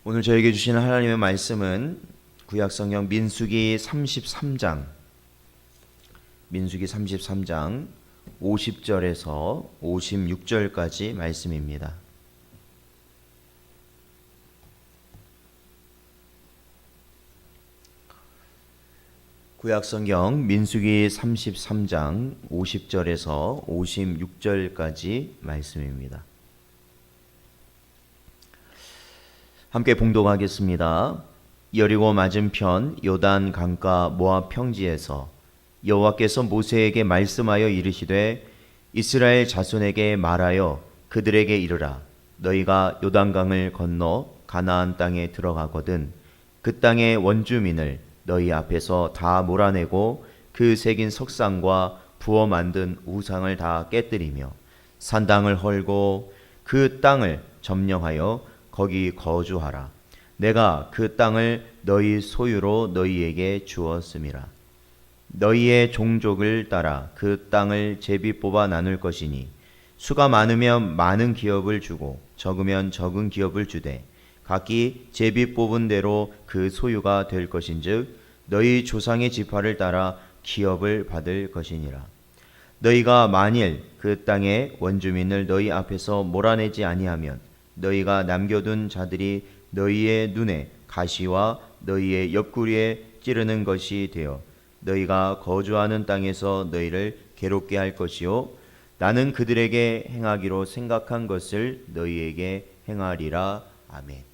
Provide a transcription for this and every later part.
오늘 저에게 주시는 하나님의 말씀은 구약성경 민수기 33장 50절에서 56절까지 말씀입니다. 구약성경 민수기 33장 50절에서 56절까지 말씀입니다. 함께 봉독하겠습니다. 여리고 맞은편 요단 강가 모압 평지에서 여호와께서 모세에게 말씀하여 이르시되 이스라엘 자손에게 말하여 그들에게 이르라. 너희가 요단강을 건너 가나안 땅에 들어가거든 그 땅의 원주민을 너희 앞에서 다 몰아내고 그 새긴 석상과 부어 만든 우상을 다 깨뜨리며 산당을 헐고 그 땅을 점령하여 거기 거주하라. 내가 그 땅을 너희 소유로 너희에게 주었음이라. 너희의 종족을 따라 그 땅을 제비 뽑아 나눌 것이니 수가 많으면 많은 기업을 주고 적으면 적은 기업을 주되 각기 제비 뽑은 대로 그 소유가 될 것인즉 너희 조상의 지파를 따라 기업을 받을 것이니라. 너희가 만일 그 땅의 원주민을 너희 앞에서 몰아내지 아니하면 너희가 남겨둔 자들이 너희의 눈에 가시와 너희의 옆구리에 찌르는 것이 되어 너희가 거주하는 땅에서 너희를 괴롭게 할 것이요 나는 그들에게 행하기로 생각한 것을 너희에게 행하리라. 아멘.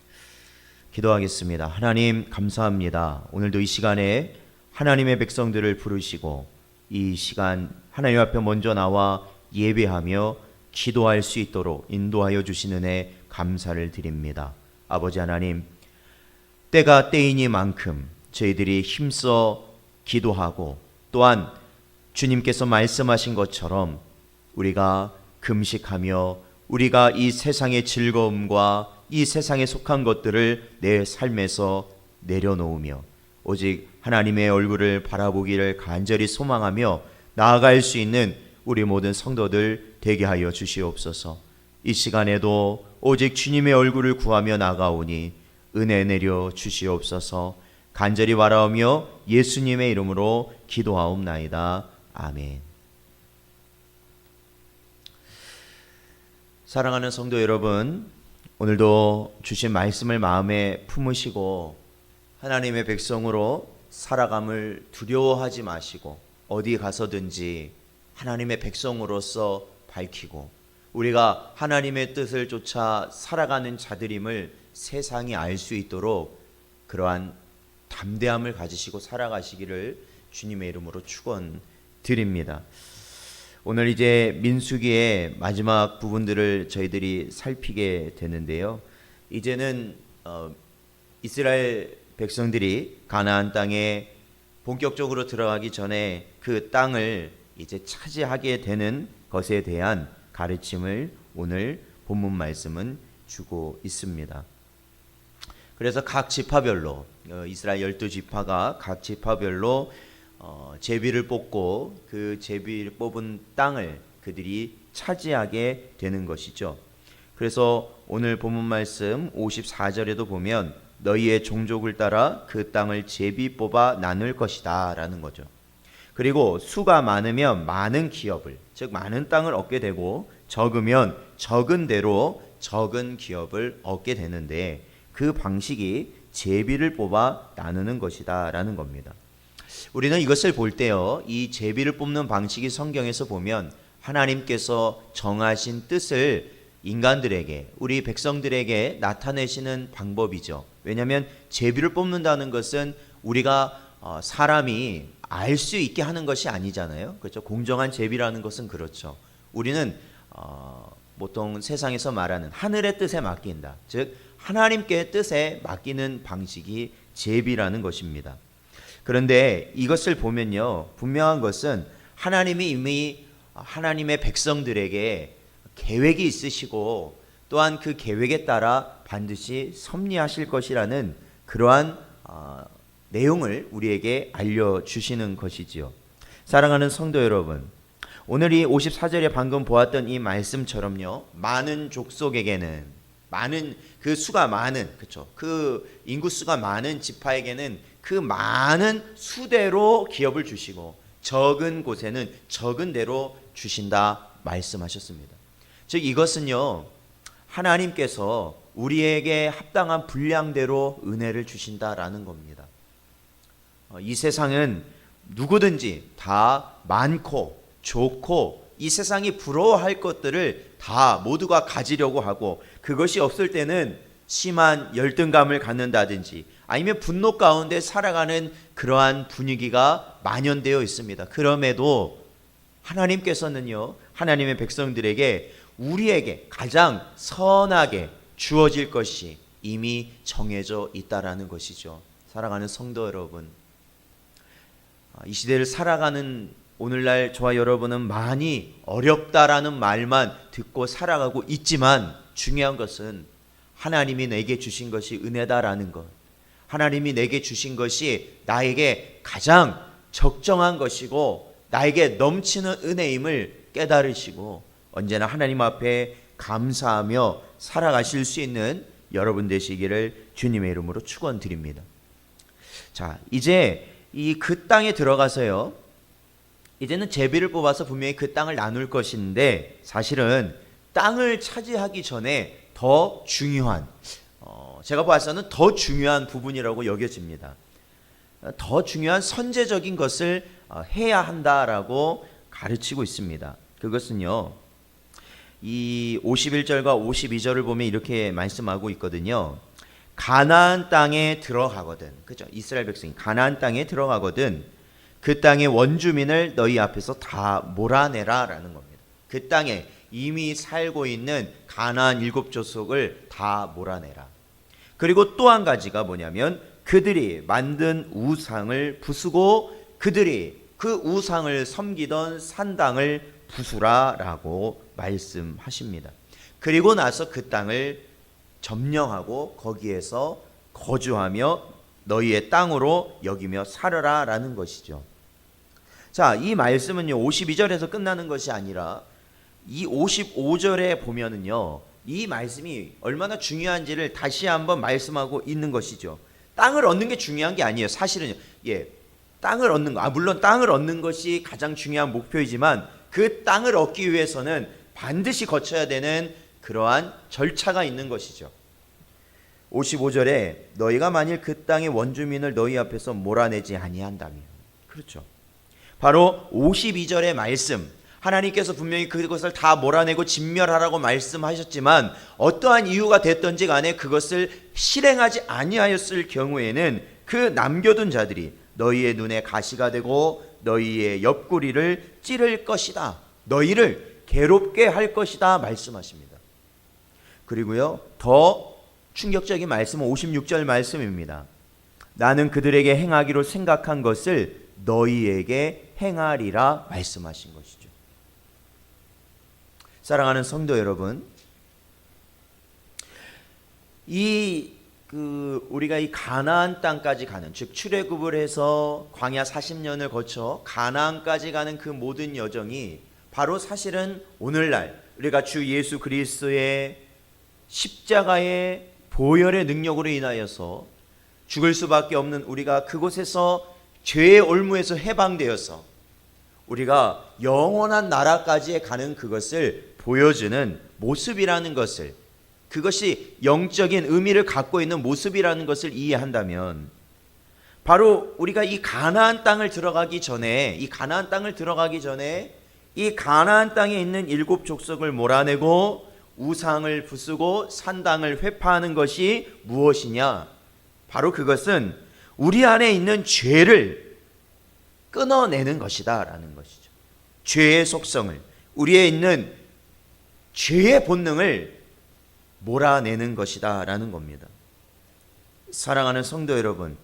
기도하겠습니다. 하나님 감사합니다. 오늘도 이 시간에 하나님의 백성들을 부르시고 이 시간 하나님 앞에 먼저 나와 예배하며 기도할 수 있도록 인도하여 주신 은혜 감사를 드립니다. 아버지 하나님, 때가 때이니만큼 저희들이 힘써 기도하고 또한 주님께서 말씀하신 것처럼 우리가 금식하며 우리가 이 세상의 즐거움과 이 세상에 속한 것들을 내 삶에서 내려놓으며 오직 하나님의 얼굴을 바라보기를 간절히 소망하며 나아갈 수 있는 우리 모든 성도들 되게 하여 주시옵소서. 이 시간에도 오직 주님의 얼굴을 구하며 나가오니 은혜 내려 주시옵소서. 간절히 바라오며 예수님의 이름으로 기도하옵나이다. 아멘. 사랑하는 성도 여러분, 오늘도 주신 말씀을 마음에 품으시고 하나님의 백성으로 살아감을 두려워하지 마시고 어디 가서든지 하나님의 백성으로서 밝히고 우리가 하나님의 뜻을 쫓아 살아가는 자들임을 세상이 알 수 있도록 그러한 담대함을 가지시고 살아가시기를 주님의 이름으로 축원드립니다. 오늘 이제 민수기의 마지막 부분들을 저희들이 살피게 되는데요. 이제는 이스라엘 백성들이 가나안 땅에 본격적으로 들어가기 전에 그 땅을 이제 차지하게 되는 것에 대한 가르침을 오늘 본문 말씀은 주고 있습니다. 그래서 각 지파별로 이스라엘 12지파가 각 지파별로 제비를 뽑고 그 제비를 뽑은 땅을 그들이 차지하게 되는 것이죠. 그래서 오늘 본문 말씀 54절에도 보면 너희의 종족을 따라 그 땅을 제비 뽑아 나눌 것이다 라는 거죠. 그리고 수가 많으면 많은 기업을, 즉 많은 땅을 얻게 되고 적으면 적은 대로 적은 기업을 얻게 되는데 그 방식이 제비를 뽑아 나누는 것이다 라는 겁니다. 우리는 이것을 볼 때요, 이 제비를 뽑는 방식이 성경에서 보면 하나님께서 정하신 뜻을 인간들에게, 우리 백성들에게 나타내시는 방법이죠. 왜냐하면 제비를 뽑는다는 것은 우리가 사람이 알 수 있게 하는 것이 아니잖아요. 그렇죠? 공정한 제비라는 것은 그렇죠. 우리는 보통 세상에서 말하는 하늘의 뜻에 맡긴다. 즉 하나님께 뜻에 맡기는 방식이 제비라는 것입니다. 그런데 이것을 보면요, 분명한 것은 하나님이 이미 하나님의 백성들에게 계획이 있으시고 또한 그 계획에 따라 반드시 섭리하실 것이라는 그러한 내용을 우리에게 알려주시는 것이지요. 사랑하는 성도 여러분, 오늘 이 54절에 방금 보았던 이 말씀처럼요, 많은 족속에게는, 많은 그 수가 많은, 그렇죠, 그 인구 수가 많은 지파에게는 그 많은 수대로 기업을 주시고 적은 곳에는 적은 대로 주신다 말씀하셨습니다. 즉 이것은요, 하나님께서 우리에게 합당한 분량대로 은혜를 주신다라는 겁니다. 이 세상은 누구든지 다 많고 좋고 이 세상이 부러워할 것들을 다 모두가 가지려고 하고, 그것이 없을 때는 심한 열등감을 갖는다든지 아니면 분노 가운데 살아가는 그러한 분위기가 만연되어 있습니다. 그럼에도 하나님께서는요, 하나님의 백성들에게 우리에게 가장 선하게 주어질 것이 이미 정해져 있다라는 것이죠. 사랑하는 성도 여러분, 이 시대를 살아가는 오늘날 저와 여러분은 많이 어렵다라는 말만 듣고 살아가고 있지만, 중요한 것은 하나님이 내게 주신 것이 은혜다라는 것, 하나님이 내게 주신 것이 나에게 가장 적정한 것이고 나에게 넘치는 은혜임을 깨달으시고 언제나 하나님 앞에 감사하며 살아가실 수 있는 여러분 되시기를 주님의 이름으로 축원드립니다. 자, 이제 그 땅에 들어가서요, 이제는 제비를 뽑아서 분명히 그 땅을 나눌 것인데, 사실은 땅을 차지하기 전에 더 중요한, 제가 봐서는 더 중요한 부분이라고 여겨집니다. 더 중요한 선제적인 것을 해야 한다라고 가르치고 있습니다. 그것은요, 이 51절과 52절을 보면 이렇게 말씀하고 있거든요. 가나안 땅에 들어가거든, 그죠? 이스라엘 백성이 가나안 땅에 들어가거든 그 땅의 원주민을 너희 앞에서 다 몰아내라라는 겁니다. 그 땅에 이미 살고 있는 가나안 7족속을 다 몰아내라. 그리고 또 한 가지가 뭐냐면 그들이 만든 우상을 부수고 그들이 그 우상을 섬기던 산당을 부수라라고 말씀하십니다. 그리고 나서 그 땅을 점령하고 거기에서 거주하며 너희의 땅으로 여기며 살아라라는 것이죠. 자, 이 말씀은요 52절에서 끝나는 것이 아니라 이 55절에 보면은요 이 말씀이 얼마나 중요한지를 다시 한번 말씀하고 있는 것이죠. 땅을 얻는 게 중요한 게 아니에요. 사실은요. 땅을 얻는 거, 물론 땅을 얻는 것이 가장 중요한 목표이지만 그 땅을 얻기 위해서는 반드시 거쳐야 되는 그러한 절차가 있는 것이죠. 55절에 너희가 만일 그 땅의 원주민을 너희 앞에서 몰아내지 아니한다면, 그렇죠. 바로 52절의 말씀, 하나님께서 분명히 그것을 다 몰아내고 진멸하라고 말씀하셨지만 어떠한 이유가 됐던지 간에 그것을 실행하지 아니하였을 경우에는 그 남겨둔 자들이 너희의 눈에 가시가 되고 너희의 옆구리를 찌를 것이다, 너희를 괴롭게 할 것이다 말씀하십니다. 그리고요 더 충격적인 말씀은 56절 말씀입니다. 나는 그들에게 행하기로 생각한 것을 너희에게 행하리라 말씀하신 것이죠. 사랑하는 성도 여러분, 우리가 이 가나안 땅까지 가는, 즉 출애굽을 해서 광야 40년을 거쳐 가나안까지 가는 그 모든 여정이 바로 사실은 오늘날 우리가 주 예수 그리스도의 십자가의 보혈의 능력으로 인하여서 죽을 수밖에 없는 우리가 그곳에서 죄의 올무에서 해방되어서 우리가 영원한 나라까지 가는 그것을 보여주는 모습이라는 것을, 그것이 영적인 의미를 갖고 있는 모습이라는 것을 이해한다면, 바로 우리가 이 가나안 땅을 들어가기 전에 이 가나안 땅에 있는 7족속을 몰아내고 우상을 부수고 산당을 회파하는 것이 무엇이냐? 바로 그것은 우리 안에 있는 죄를 끊어내는 것이다 라는 것이죠. 죄의 속성을, 우리에 있는 죄의 본능을 몰아내는 것이다 라는 겁니다. 사랑하는 성도 여러분,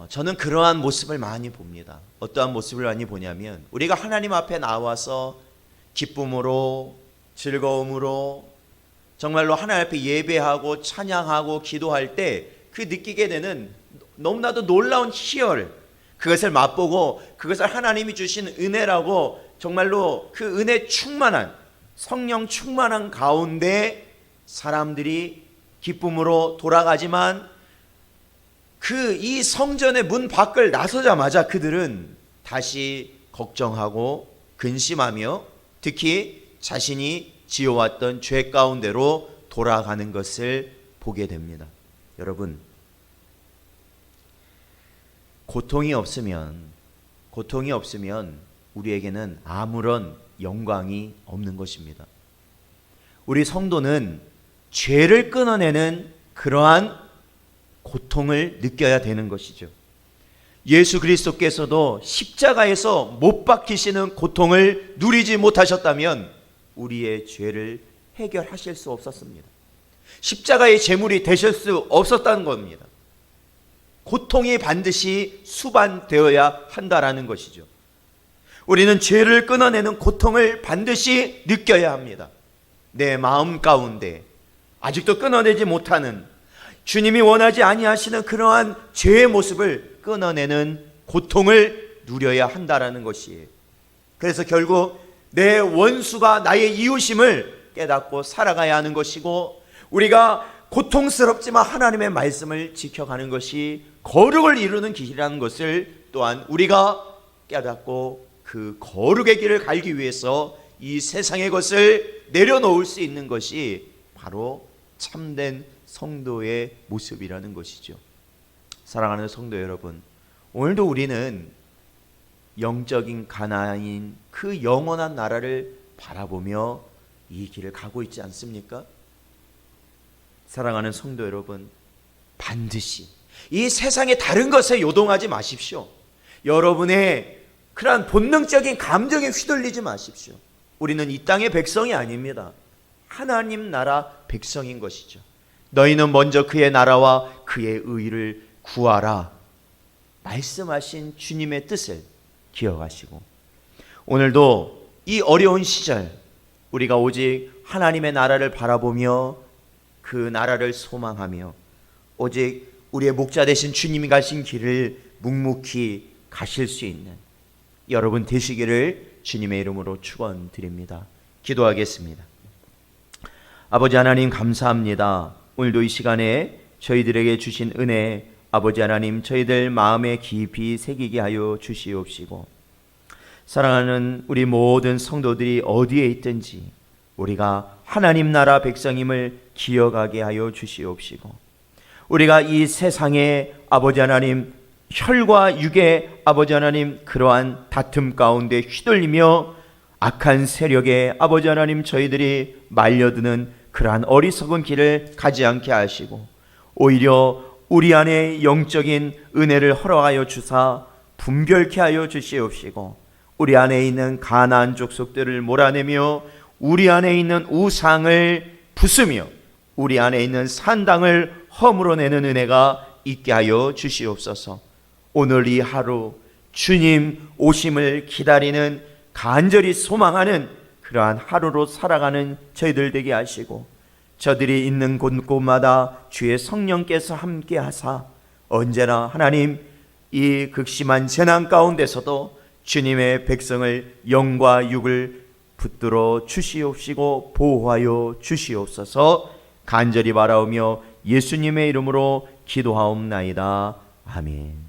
저는 그러한 모습을 많이 봅니다. 어떠한 모습을 많이 보냐면, 우리가 하나님 앞에 나와서 기쁨으로 즐거움으로 정말로 하나님 앞에 예배하고 찬양하고 기도할 때 그 느끼게 되는 너무나도 놀라운 희열, 그것을 맛보고 그것을 하나님이 주신 은혜라고 정말로 그 은혜 충만한, 성령 충만한 가운데 사람들이 기쁨으로 돌아가지만 이 성전의 문 밖을 나서자마자 그들은 다시 걱정하고 근심하며 특히 자신이 지어왔던 죄 가운데로 돌아가는 것을 보게 됩니다. 여러분, 고통이 없으면 우리에게는 아무런 영광이 없는 것입니다. 우리 성도는 죄를 끊어내는 그러한 고통을 느껴야 되는 것이죠. 예수 그리스도께서도 십자가에서 못 박히시는 고통을 누리지 못하셨다면 우리의 죄를 해결하실 수 없었습니다. 십자가의 제물이 되실 수 없었다는 겁니다. 고통이 반드시 수반되어야 한다라는 것이죠. 우리는 죄를 끊어내는 고통을 반드시 느껴야 합니다. 내 마음 가운데 아직도 끊어내지 못하는, 주님이 원하지 아니하시는 그러한 죄의 모습을 끊어내는 고통을 누려야 한다라는 것이에요. 그래서 결국 내 원수가 나의 이웃임을 깨닫고 살아가야 하는 것이고, 우리가 고통스럽지만 하나님의 말씀을 지켜가는 것이 거룩을 이루는 길이라는 것을 또한 우리가 깨닫고 그 거룩의 길을 갈기 위해서 이 세상의 것을 내려놓을 수 있는 것이 바로 참된 성도의 모습이라는 것이죠. 사랑하는 성도 여러분, 오늘도 우리는 영적인 가나안인 그 영원한 나라를 바라보며 이 길을 가고 있지 않습니까? 사랑하는 성도 여러분, 반드시 이 세상의 다른 것에 요동하지 마십시오. 여러분의 그러한 본능적인 감정에 휘둘리지 마십시오. 우리는 이 땅의 백성이 아닙니다. 하나님 나라 백성인 것이죠. 너희는 먼저 그의 나라와 그의 의를 구하라 말씀하신 주님의 뜻을 기억하시고, 오늘도 이 어려운 시절 우리가 오직 하나님의 나라를 바라보며 그 나라를 소망하며 오직 우리의 목자 되신 주님이 가신 길을 묵묵히 가실 수 있는 여러분 되시기를 주님의 이름으로 축원드립니다. 기도하겠습니다. 아버지 하나님, 감사합니다. 오늘도 이 시간에 저희들에게 주신 은혜, 아버지 하나님, 저희들 마음에 깊이 새기게 하여 주시옵시고, 사랑하는 우리 모든 성도들이 어디에 있든지 우리가 하나님 나라 백성임을 기억하게 하여 주시옵시고, 우리가 이 세상에 아버지 하나님 혈과 육의 아버지 하나님 그러한 다툼 가운데 휘둘리며 악한 세력에 아버지 하나님 저희들이 말려드는 그러한 어리석은 길을 가지 않게 하시고, 오히려 우리 안에 영적인 은혜를 허락하여 주사 분별케 하여 주시옵시고, 우리 안에 있는 가나안 족속들을 몰아내며 우리 안에 있는 우상을 부수며 우리 안에 있는 산당을 허물어내는 은혜가 있게 하여 주시옵소서. 오늘 이 하루 주님 오심을 기다리는, 간절히 소망하는 그러한 하루로 살아가는 저희들 되게 하시고, 저들이 있는 곳곳마다 주의 성령께서 함께 하사 언제나 하나님 이 극심한 재난 가운데서도 주님의 백성을 영과 육을 붙들어 주시옵시고 보호하여 주시옵소서. 간절히 바라오며 예수님의 이름으로 기도하옵나이다. 아멘.